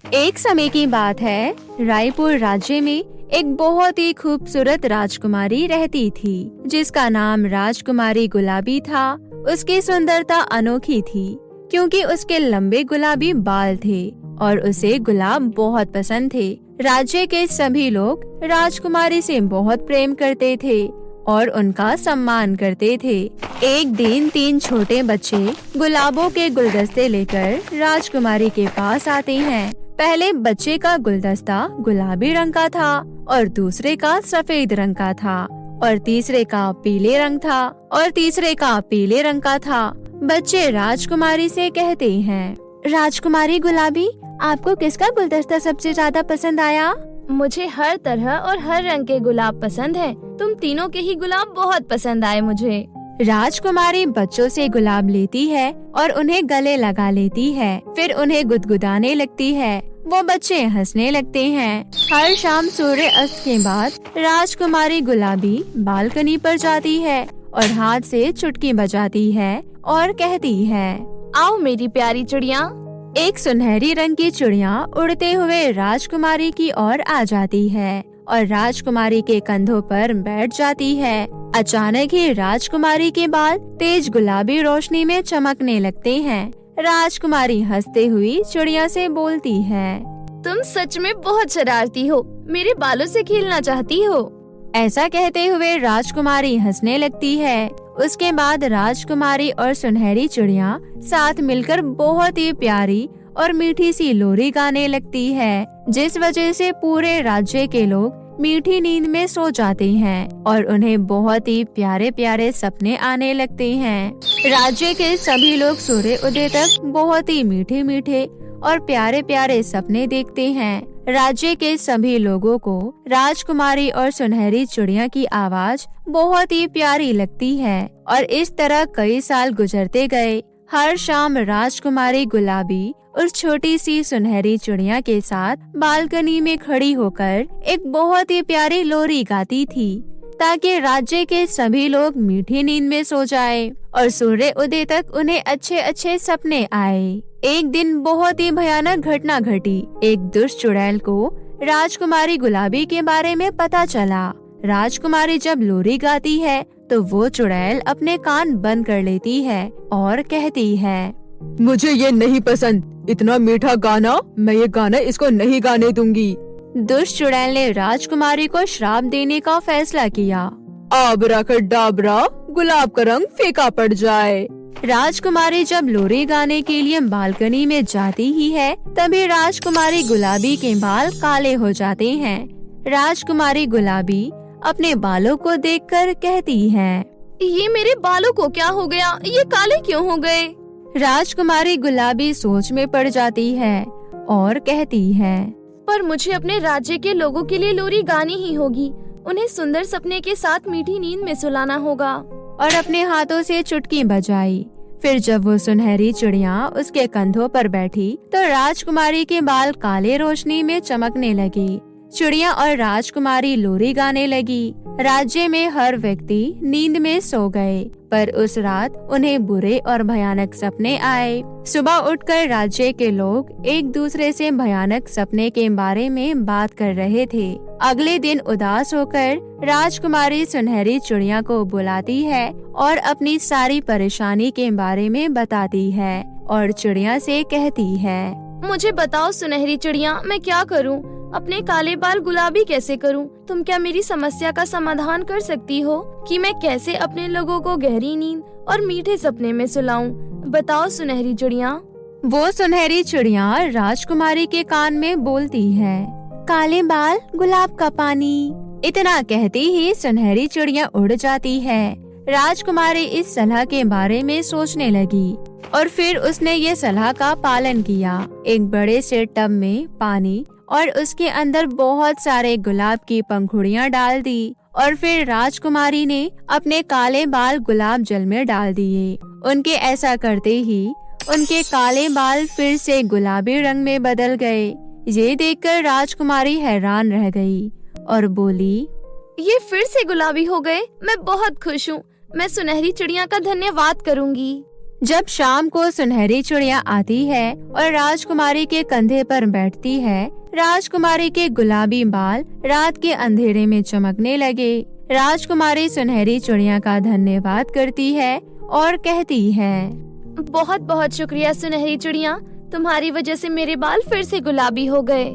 एक समय की बात है, रायपुर राज्य में एक बहुत ही खूबसूरत राजकुमारी रहती थी, जिसका नाम राजकुमारी गुलाबी था। उसकी सुंदरता अनोखी थी, क्योंकि उसके लंबे गुलाबी बाल थे और उसे गुलाब बहुत पसंद थे। राज्य के सभी लोग राजकुमारी से बहुत प्रेम करते थे और उनका सम्मान करते थे। एक दिन 3 छोटे बच्चे गुलाबों के गुलदस्ते लेकर राजकुमारी के पास आते हैं। पहले बच्चे का गुलदस्ता गुलाबी रंग का था और दूसरे का सफेद रंग का था और तीसरे का पीले रंग था और तीसरे का पीले रंग का था। बच्चे राजकुमारी से कहते हैं, राजकुमारी गुलाबी, आपको किसका गुलदस्ता सबसे ज्यादा पसंद आया? मुझे हर तरह और हर रंग के गुलाब पसंद है। तुम तीनों के ही गुलाब बहुत पसंद आए मुझे। राजकुमारी बच्चों से गुलाब लेती है और उन्हें गले लगा लेती है, फिर उन्हें गुदगुदाने लगती है। वो बच्चे हंसने लगते हैं। हर शाम सूर्य अस्त के बाद राजकुमारी गुलाबी बालकनी पर जाती है और हाथ से चुटकी बजाती है और कहती है, आओ मेरी प्यारी चिड़िया। एक सुनहरी रंग की चिड़िया उड़ते हुए राजकुमारी की ओर आ जाती है और राजकुमारी के कंधों पर बैठ जाती है। अचानक ही राजकुमारी के बाल तेज गुलाबी रोशनी में चमकने लगते हैं। राजकुमारी हंसते हुई चिड़िया से बोलती है, तुम सच में बहुत शरारती हो, मेरे बालों से खेलना चाहती हो। ऐसा कहते हुए राजकुमारी हंसने लगती है। उसके बाद राजकुमारी और सुनहरी चिड़िया साथ मिलकर बहुत ही प्यारी और मीठी सी लोरी गाने लगती है, जिस वजह से पूरे राज्य के लोग मीठी नींद में सो जाते हैं और उन्हें बहुत ही प्यारे प्यारे सपने आने लगते हैं। राज्य के सभी लोग सूर्य उदय तक बहुत ही मीठे मीठे और प्यारे प्यारे सपने देखते हैं। राज्य के सभी लोगों को राजकुमारी और सुनहरी चिड़िया की आवाज बहुत ही प्यारी लगती है और इस तरह कई साल गुजरते गए। हर शाम राजकुमारी गुलाबी उस छोटी सी सुनहरी चिड़िया के साथ बालकनी में खड़ी होकर एक बहुत ही प्यारी लोरी गाती थी, ताकि राज्य के सभी लोग मीठी नींद में सो जाए और सूर्य उदय तक उन्हें अच्छे अच्छे सपने आए। एक दिन बहुत ही भयानक घटना घटी। एक दुष्ट चुड़ैल को राजकुमारी गुलाबी के बारे में पता चला। राजकुमारी जब लोरी गाती है तो वो चुड़ैल अपने कान बंद कर लेती है और कहती है, मुझे ये नहीं पसंद, इतना मीठा गाना, मैं ये गाना इसको नहीं गाने दूंगी। दुष्ट चुड़ैल ने राजकुमारी को श्राप देने का फैसला किया। आबराकडाबरा, गुलाब का रंग फीका पड़ जाए। राजकुमारी जब लोरी गाने के लिए बालकनी में जाती ही है, तभी राजकुमारी गुलाबी के बाल काले हो जाते हैं। राजकुमारी गुलाबी अपने बालों को देखकर कहती है, ये मेरे बालों को क्या हो गया, ये काले क्यों हो गए? राजकुमारी गुलाबी सोच में पड़ जाती है और कहती है, पर मुझे अपने राज्य के लोगों के लिए लोरी गानी ही होगी। उन्हें सुंदर सपने के साथ मीठी नींद में सुलाना होगा। और अपने हाथों से चुटकी बजाई। फिर जब वो सुनहरी चिड़िया उसके कंधों पर बैठी तो राजकुमारी के बाल काले रोशनी में चमकने लगे। चिड़िया और राजकुमारी लोरी गाने लगी। राज्य में हर व्यक्ति नींद में सो गए, पर उस रात उन्हें बुरे और भयानक सपने आए। सुबह उठकर राज्य के लोग एक दूसरे से भयानक सपने के बारे में बात कर रहे थे। अगले दिन उदास होकर राजकुमारी सुनहरी चिड़िया को बुलाती है और अपनी सारी परेशानी के बारे में बताती है और चिड़िया से कहती है, मुझे बताओ सुनहरी चिड़िया, मैं क्या करूं? अपने काले बाल गुलाबी कैसे करूं? तुम क्या मेरी समस्या का समाधान कर सकती हो कि मैं कैसे अपने लोगों को गहरी नींद और मीठे सपने में सुलाऊं? बताओ सुनहरी चिड़िया। वो सुनहरी चिड़िया राजकुमारी के कान में बोलती है, काले बाल गुलाब का पानी। इतना कहती ही सुनहरी चिड़िया उड़ जाती है। राजकुमारी इस सलाह के बारे में सोचने लगी और फिर उसने ये सलाह का पालन किया। एक बड़े से टब में पानी और उसके अंदर बहुत सारे गुलाब की पंखुड़ियाँ डाल दी और फिर राजकुमारी ने अपने काले बाल गुलाब जल में डाल दिए। उनके ऐसा करते ही उनके काले बाल फिर से गुलाबी रंग में बदल गए। ये देखकर राजकुमारी हैरान रह गई और बोली, ये फिर से गुलाबी हो गए, मैं बहुत खुश हूँ। मैं सुनहरी चिड़िया का धन्यवाद करूँगी। जब शाम को सुनहरी चिड़िया आती है और राजकुमारी के कंधे पर बैठती है, राजकुमारी के गुलाबी बाल रात के अंधेरे में चमकने लगे। राजकुमारी सुनहरी चिड़िया का धन्यवाद करती है और कहती है, बहुत बहुत शुक्रिया सुनहरी चिड़िया, तुम्हारी वजह से मेरे बाल फिर से गुलाबी हो गए।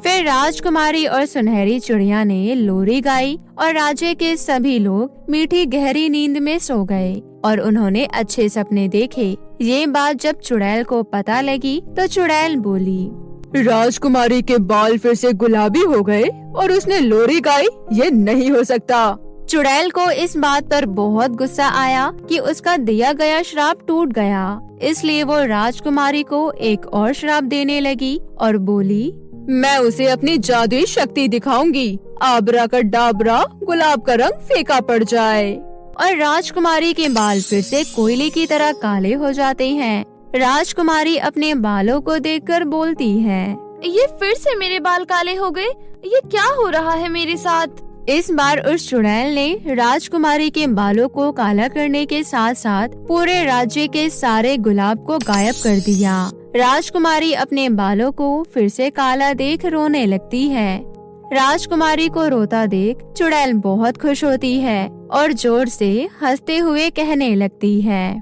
फिर राजकुमारी और सुनहरी चिड़िया ने लोरी गाई और राज्य के सभी लोग मीठी गहरी नींद में सो गए और उन्होंने अच्छे सपने देखे। ये बात जब चुड़ैल को पता लगी तो चुड़ैल बोली, राजकुमारी के बाल फिर से गुलाबी हो गए और उसने लोरी गाई, ये नहीं हो सकता। चुड़ैल को इस बात पर बहुत गुस्सा आया कि उसका दिया गया श्राप टूट गया, इसलिए वो राजकुमारी को एक और श्राप देने लगी और बोली, मैं उसे अपनी जादुई शक्ति दिखाऊंगी, आबराकडाबरा, गुलाब का रंग फीका पड़ जाए। और राजकुमारी के बाल फिर से कोयले की तरह काले हो जाते हैं। राजकुमारी अपने बालों को देखकर बोलती है, ये फिर से मेरे बाल काले हो गए, ये क्या हो रहा है मेरे साथ? इस बार उस चुड़ैल ने राजकुमारी के बालों को काला करने के साथ साथ पूरे राज्य के सारे गुलाब को गायब कर दिया। राजकुमारी अपने बालों को फिर से काला देख रोने लगती है। राजकुमारी को रोता देख चुड़ैल बहुत खुश होती है और जोर से हंसते हुए कहने लगती है,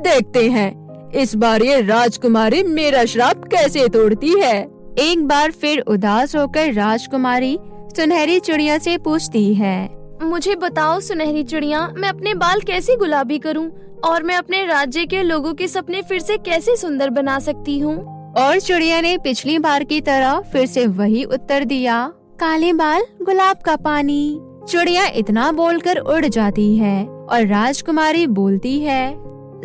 देखते हैं इस बार ये राजकुमारी मेरा श्राप कैसे तोड़ती है। एक बार फिर उदास होकर राजकुमारी सुनहरी चिड़िया से पूछती है, मुझे बताओ सुनहरी चिड़िया, मैं अपने बाल कैसे गुलाबी करूं और मैं अपने राज्य के लोगों के सपने फिर से कैसे सुंदर बना सकती हूं? और चिड़िया ने पिछली बार की तरह फिर से वही उत्तर दिया, काले बाल गुलाब का पानी। चिड़िया इतना बोलकर उड़ जाती है और राजकुमारी बोलती है,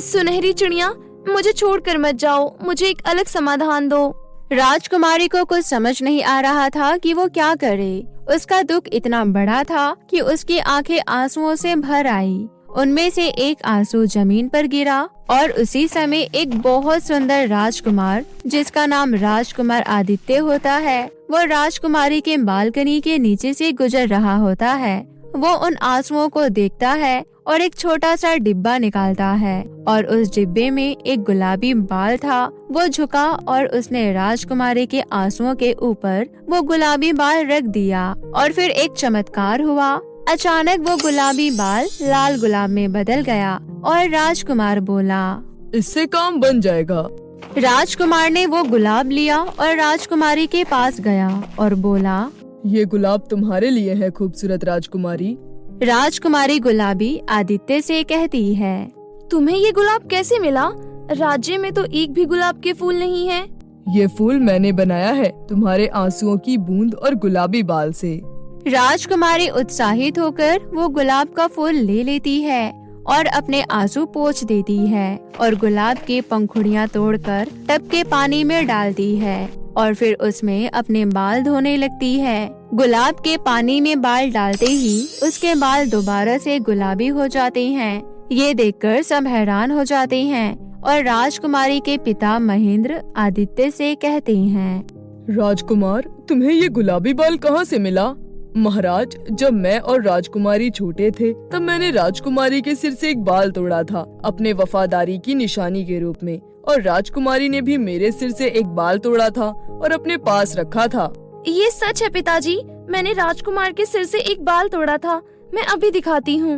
सुनहरी चिड़िया, मुझे छोड़कर मत जाओ, मुझे एक अलग समाधान दो। राजकुमारी को कुछ समझ नहीं आ रहा था कि वो क्या करे। उसका दुख इतना बड़ा था कि उसकी आंखें आंसुओं से भर आई। उनमें से एक आंसू जमीन पर गिरा और उसी समय एक बहुत सुंदर राजकुमार, जिसका नाम राजकुमार आदित्य होता है, वो राजकुमारी के बालकनी के नीचे से गुजर रहा होता है। वो उन आंसुओं को देखता है और एक छोटा सा डिब्बा निकालता है और उस डिब्बे में एक गुलाबी बाल था। वो झुका और उसने राजकुमारी के आंसुओं के ऊपर वो गुलाबी बाल रख दिया और फिर एक चमत्कार हुआ। अचानक वो गुलाबी बाल लाल गुलाब में बदल गया और राजकुमार बोला, इससे काम बन जाएगा। राजकुमार ने वो गुलाब लिया और राजकुमारी के पास गया और बोला, ये गुलाब तुम्हारे लिए है खूबसूरत राजकुमारी। राजकुमारी गुलाबी आदित्य से कहती है, तुम्हें ये गुलाब कैसे मिला? राज्य में तो एक भी गुलाब के फूल नहीं है। ये फूल मैंने बनाया है तुम्हारे आंसुओं की बूंद और गुलाबी बाल से। राजकुमारी उत्साहित होकर वो गुलाब का फूल ले लेती है और अपने आंसू पोंछ देती है और गुलाब की पंखुड़ियाँ तोड़कर टब के पानी में डालती है और फिर उसमें अपने बाल धोने लगती है। गुलाब के पानी में बाल डालते ही उसके बाल दोबारा से गुलाबी हो जाते हैं। ये देखकर सब हैरान हो जाते हैं और राजकुमारी के पिता महेंद्र आदित्य से कहते हैं, राजकुमार, तुम्हें ये गुलाबी बाल कहाँ से मिला? महाराज, जब मैं और राजकुमारी छोटे थे तब मैंने राजकुमारी के सिर से एक बाल तोड़ा था अपने वफादारी की निशानी के रूप में, और राजकुमारी ने भी मेरे सिर से एक बाल तोड़ा था और अपने पास रखा था। ये सच है पिताजी, मैंने राजकुमार के सिर से एक बाल तोड़ा था। मैं अभी दिखाती हूँ।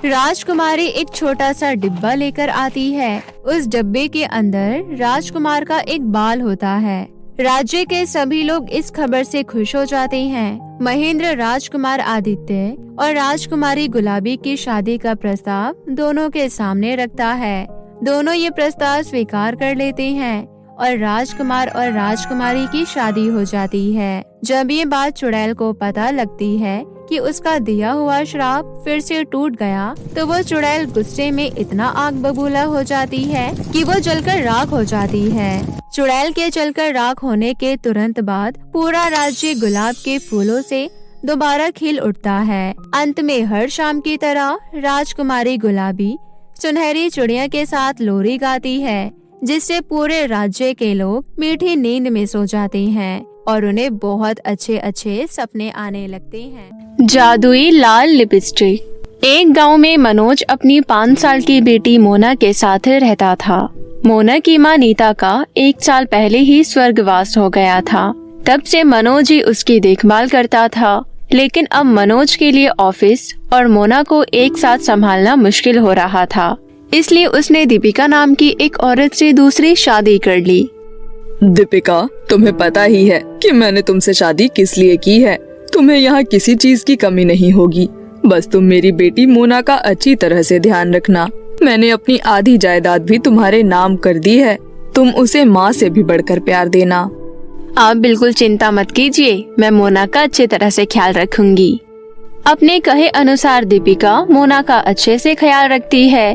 राजकुमारी एक छोटा सा डिब्बा लेकर आती है। उस डिब्बे के अंदर राजकुमार का एक बाल होता है। राज्य के सभी लोग इस खबर से खुश हो जाते हैं। महेंद्र राजकुमार आदित्य और राजकुमारी गुलाबी की शादी का प्रस्ताव दोनों के सामने रखता है। दोनों ये प्रस्ताव स्वीकार कर लेते हैं और राजकुमार और राजकुमारी की शादी हो जाती है। जब ये बात चुड़ैल को पता लगती है कि उसका दिया हुआ श्राप फिर से टूट गया, तो वो चुड़ैल गुस्से में इतना आग बबूला हो जाती है कि वो जलकर राख हो जाती है। चुड़ैल के जलकर राख होने के तुरंत बाद पूरा राज्य गुलाब के फूलों से दोबारा खिल उठता है। अंत में हर शाम की तरह राजकुमारी गुलाबी सुनहरी चिड़िया के साथ लोरी गाती है, जिससे पूरे राज्य के लोग मीठी नींद में सो जाते हैं और उन्हें बहुत अच्छे अच्छे सपने आने लगते हैं। जादुई लाल लिपस्टिक। एक गांव में मनोज अपनी 5 साल की बेटी मोना के साथ रहता था। मोना की मां नीता का 1 साल पहले ही स्वर्गवास हो गया था। तब से मनोज ही उसकी देखभाल करता था, लेकिन अब मनोज के लिए ऑफिस और मोना को एक साथ संभालना मुश्किल हो रहा था। इसलिए उसने दीपिका नाम की एक औरत से दूसरी शादी कर ली। दीपिका, तुम्हें पता ही है कि मैंने तुमसे शादी किस लिए की है। तुम्हें यहाँ किसी चीज की कमी नहीं होगी। बस तुम मेरी बेटी मोना का अच्छी तरह से ध्यान रखना। मैंने अपनी आधी जायदाद भी तुम्हारे नाम कर दी है। तुम उसे माँ से भी बढ़कर प्यार देना। आप बिल्कुल चिंता मत कीजिए, मैं मोना का अच्छी तरह से ख्याल रखूंगी। अपने कहे अनुसार दीपिका मोना का अच्छे से ख्याल रखती है,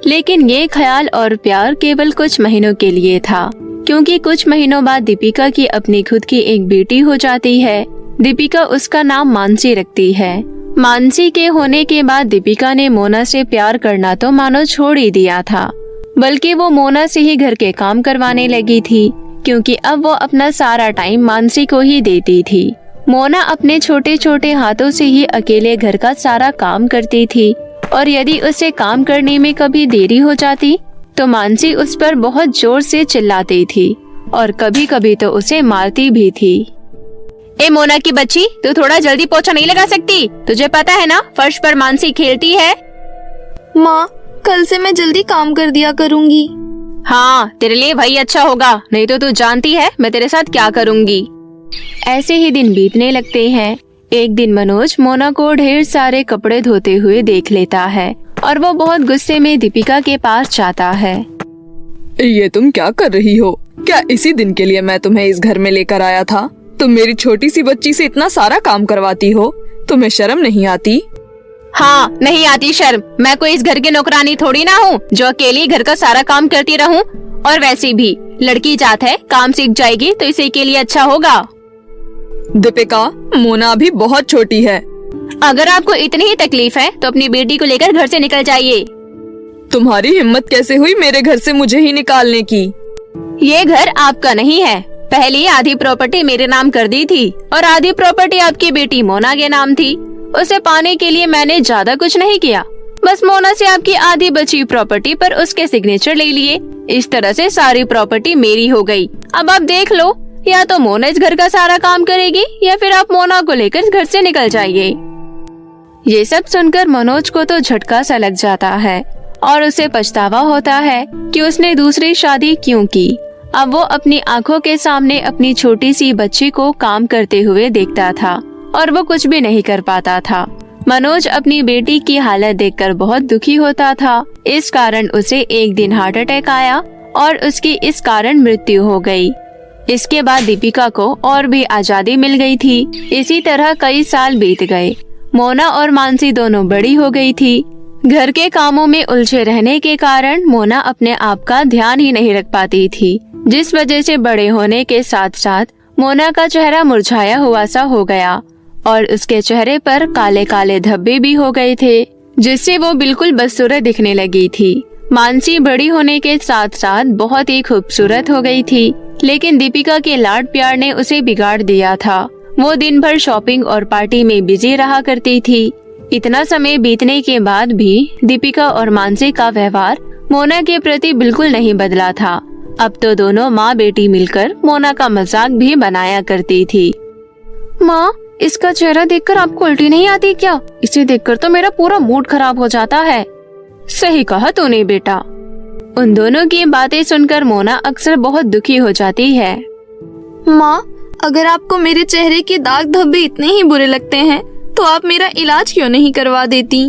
लेकिन ये ख्याल और प्यार केवल कुछ महीनों के लिए था, क्योंकि कुछ महीनों बाद दीपिका की अपनी खुद की एक बेटी हो जाती है। दीपिका उसका नाम मानसी रखती है। मानसी के होने के बाद दीपिका ने मोना से प्यार करना तो मानो छोड़ ही दिया था, बल्कि वो मोना से ही घर के काम करवाने लगी थी, क्योंकि अब वो अपना सारा टाइम मानसी को ही देती थी। मोना अपने छोटे छोटे हाथों से ही अकेले घर का सारा काम करती थी, और यदि उसे काम करने में कभी देरी हो जाती तो मानसी उस पर बहुत जोर से चिल्लाती थी और कभी कभी तो उसे मारती भी थी। ए मोना की बच्ची, तू थोड़ा जल्दी पोछा नहीं लगा सकती? तुझे पता है ना, फर्श पर मानसी खेलती है। माँ, कल से मैं जल्दी काम कर दिया करूँगी। हाँ, तेरे लिए वही अच्छा होगा, नहीं तो तू जानती है मैं तेरे साथ क्या करूँगी। ऐसे ही दिन बीतने लगते हैं। एक दिन मनोज मोना को ढेर सारे कपड़े धोते हुए देख लेता है और वो बहुत गुस्से में दीपिका के पास जाता है। ये तुम क्या कर रही हो? क्या इसी दिन के लिए मैं तुम्हें इस घर में लेकर आया था? तुम मेरी छोटी सी बच्ची से इतना सारा काम करवाती हो, तुम्हें शर्म नहीं आती? हाँ, नहीं आती शर्म। मैं कोई इस घर की नौकरानी थोड़ी ना हूँ जो अकेली घर का सारा काम करती रहूँ। और वैसे भी लड़की जात है, काम सीख जाएगी तो इसी के लिए अच्छा होगा। दीपिका, मोना अभी बहुत छोटी है। अगर आपको इतनी ही तकलीफ है तो अपनी बेटी को लेकर घर से निकल जाइए। तुम्हारी हिम्मत कैसे हुई मेरे घर से मुझे ही निकालने की? ये घर आपका नहीं है। पहले आधी प्रॉपर्टी मेरे नाम कर दी थी और आधी प्रॉपर्टी आपकी बेटी मोना के नाम थी। उसे पाने के लिए मैंने ज्यादा कुछ नहीं किया, बस मोना से आपकी आधी बची प्रॉपर्टी पर उसके सिग्नेचर ले लिए। इस तरह से सारी प्रॉपर्टी मेरी हो गई। अब आप देख लो, या तो मोना इस घर का सारा काम करेगी या फिर आप मोना को लेकर घर से निकल जाइए। ये सब सुनकर मनोज को तो झटका सा लग जाता है और उसे पछतावा होता है कि उसने दूसरी शादी क्यों की। अब वो अपनी आंखों के सामने अपनी छोटी सी बच्ची को काम करते हुए देखता था और वो कुछ भी नहीं कर पाता था। मनोज अपनी बेटी की हालत देखकर बहुत दुखी होता था। इस कारण उसे एक दिन हार्ट अटैक आया और उसकी इस कारण मृत्यु हो गई। इसके बाद दीपिका को और भी आजादी मिल गई थी। इसी तरह कई साल बीत गए। मोना और मानसी दोनों बड़ी हो गई थी। घर के कामों में उलझे रहने के कारण मोना अपने आप का ध्यान ही नहीं रख पाती थी, जिस वजह से बड़े होने के साथ साथ मोना का चेहरा मुरझाया हुआ सा हो गया और उसके चेहरे पर काले काले धब्बे भी हो गए थे, जिससे वो बिल्कुल बदसूरत दिखने लगी थी। मानसी बड़ी होने के साथ साथ बहुत ही खूबसूरत हो गई थी, लेकिन दीपिका के लाड प्यार ने उसे बिगाड़ दिया था। वो दिन भर शॉपिंग और पार्टी में बिजी रहा करती थी। इतना समय बीतने के बाद भी दीपिका और मानसी का व्यवहार मोना के प्रति बिल्कुल नहीं बदला था। अब तो दोनों माँ बेटी मिलकर मोना का मजाक भी बनाया करती थी। माँ, इसका चेहरा देखकर आपको उल्टी नहीं आती क्या? इसे देखकर तो मेरा पूरा मूड खराब हो जाता है। सही कहा तूने बेटा। उन दोनों की बातें सुनकर मोना अक्सर बहुत दुखी हो जाती है। माँ, अगर आपको मेरे चेहरे के दाग धब्बे इतने ही बुरे लगते हैं तो आप मेरा इलाज क्यों नहीं करवा देती?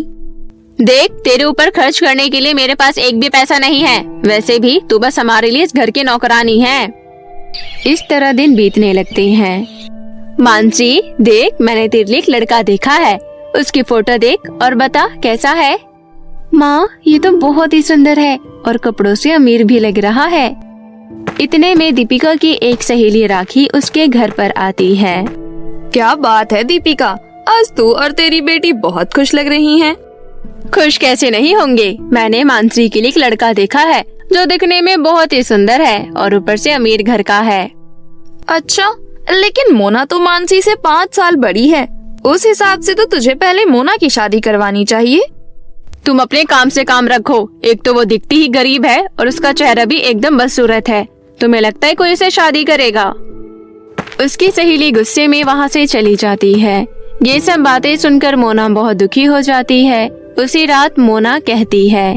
देख, तेरे ऊपर खर्च करने के लिए मेरे पास एक भी पैसा नहीं है। वैसे भी तू बस हमारे लिए इस घर की नौकरानी है। इस तरह दिन बीतने लगते हैं। मानसी, देख, मैंने तेरे लिए एक लड़का देखा है। उसकी फोटो देख और बता कैसा है। माँ, ये तो बहुत ही सुंदर है और कपड़ों से अमीर भी लग रहा है। इतने में दीपिका की एक सहेली राखी उसके घर पर आती है। क्या बात है दीपिका, आज तू और तेरी बेटी बहुत खुश लग रही हैं। खुश कैसे नहीं होंगे? मैंने मानसी के लिए एक लड़का देखा है जो दिखने में बहुत ही सुंदर है और ऊपर से अमीर घर का है। अच्छा, लेकिन मोना तो मानसी से 5 साल बड़ी है। उस हिसाब से तो तुझे पहले मोना की शादी करवानी चाहिए। तुम अपने काम से काम रखो। एक तो वो दिखती ही गरीब है और उसका चेहरा भी एकदम बदसूरत है। तुम्हें लगता है कोई उसे शादी करेगा? उसकी सहेली गुस्से में वहाँ से चली जाती है। ये सब बातें सुनकर मोना बहुत दुखी हो जाती है। उसी रात मोना कहती है,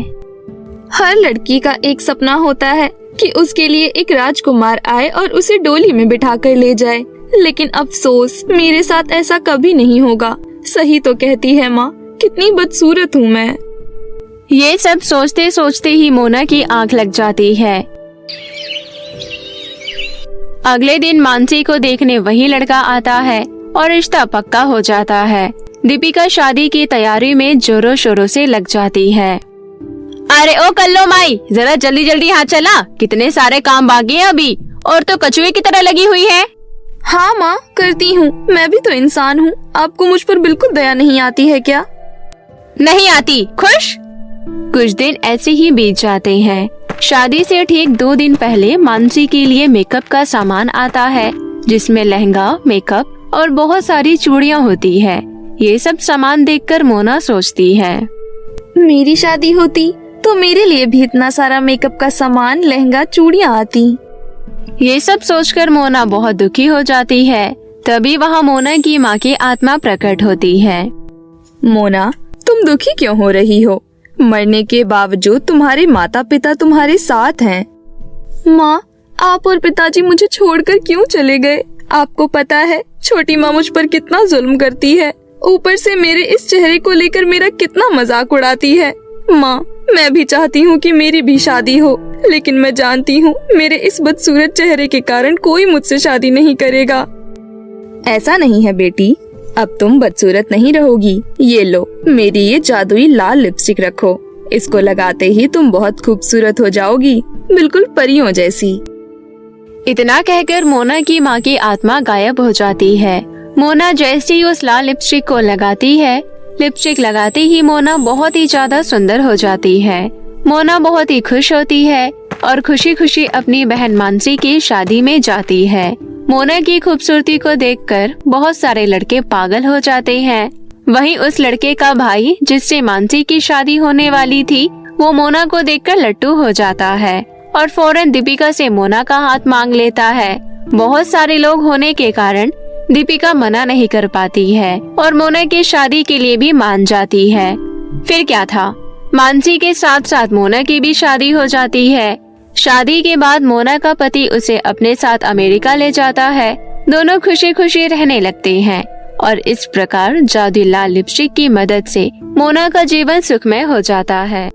हर लड़की का एक सपना होता है कि उसके लिए एक राजकुमार आए और उसे डोली में बिठा कर ले जाए, लेकिन अफसोस मेरे साथ ऐसा कभी नहीं होगा। सही तो कहती है माँ, कितनी बदसूरत हूँ मैं। ये सब सोचते सोचते ही मोना की आंख लग जाती है। अगले दिन मानसी को देखने वही लड़का आता है और रिश्ता पक्का हो जाता है। दीपिका शादी की तैयारी में जोरों शोरों से लग जाती है। अरे ओ कल्लो माई, जरा जल्दी जल्दी हाथ चला, कितने सारे काम बाकी हैं अभी, और तो कछुए की तरह लगी हुई है। हाँ माँ, करती हूँ, मैं भी तो इंसान हूँ। आपको मुझ पर बिल्कुल दया नहीं आती है क्या? नहीं आती। खुश। कुछ दिन ऐसे ही बीत जाते हैं। शादी से ठीक 2 दिन पहले मानसी के लिए मेकअप का सामान आता है, जिसमें लहंगा, मेकअप और बहुत सारी चूड़ियाँ होती है। ये सब सामान देखकर मोना सोचती है, मेरी शादी होती तो मेरे लिए भी इतना सारा मेकअप का सामान, लहंगा, चूड़ियाँ आती। ये सब सोचकर मोना बहुत दुखी हो जाती है। तभी वहाँ मोना की माँ की आत्मा प्रकट होती है। मोना, तुम दुखी क्यों हो रही हो? मरने के बावजूद तुम्हारे माता पिता तुम्हारे साथ हैं। माँ, आप और पिताजी मुझे छोड़कर क्यों चले गए? आपको पता है छोटी माँ मुझ पर कितना जुल्म करती है। ऊपर से मेरे इस चेहरे को लेकर मेरा कितना मजाक उड़ाती है। माँ, मैं भी चाहती हूँ कि मेरी भी शादी हो, लेकिन मैं जानती हूँ मेरे इस बदसूरत चेहरे के कारण कोई मुझसे शादी नहीं करेगा। ऐसा नहीं है बेटी, अब तुम बदसूरत नहीं रहोगी। ये लो, मेरी ये जादुई लाल लिपस्टिक रखो। इसको लगाते ही तुम बहुत खूबसूरत हो जाओगी, बिल्कुल परियों जैसी। इतना कहकर मोना की माँ की आत्मा गायब हो जाती है। मोना जैसे ही उस लाल लिपस्टिक को लगाती है, लिपस्टिक लगाते ही मोना बहुत ही ज्यादा सुंदर हो जाती है। मोना बहुत ही खुश होती है और खुशी खुशी अपनी बहन मानसी की शादी में जाती है। मोना की खूबसूरती को देखकर बहुत सारे लड़के पागल हो जाते हैं। वहीं उस लड़के का भाई, जिससे मानसी की शादी होने वाली थी, वो मोना को देखकर लट्टू हो जाता है और फौरन दीपिका से मोना का हाथ मांग लेता है। बहुत सारे लोग होने के कारण दीपिका मना नहीं कर पाती है और मोना की शादी के लिए भी मान जाती है। फिर क्या था, मानसी के साथ साथ मोना की भी शादी हो जाती है। शादी के बाद मोना का पति उसे अपने साथ अमेरिका ले जाता है। दोनों खुशी खुशी रहने लगते हैं और इस प्रकार जादुई लाल लिपस्टिक की मदद से मोना का जीवन सुखमय हो जाता है।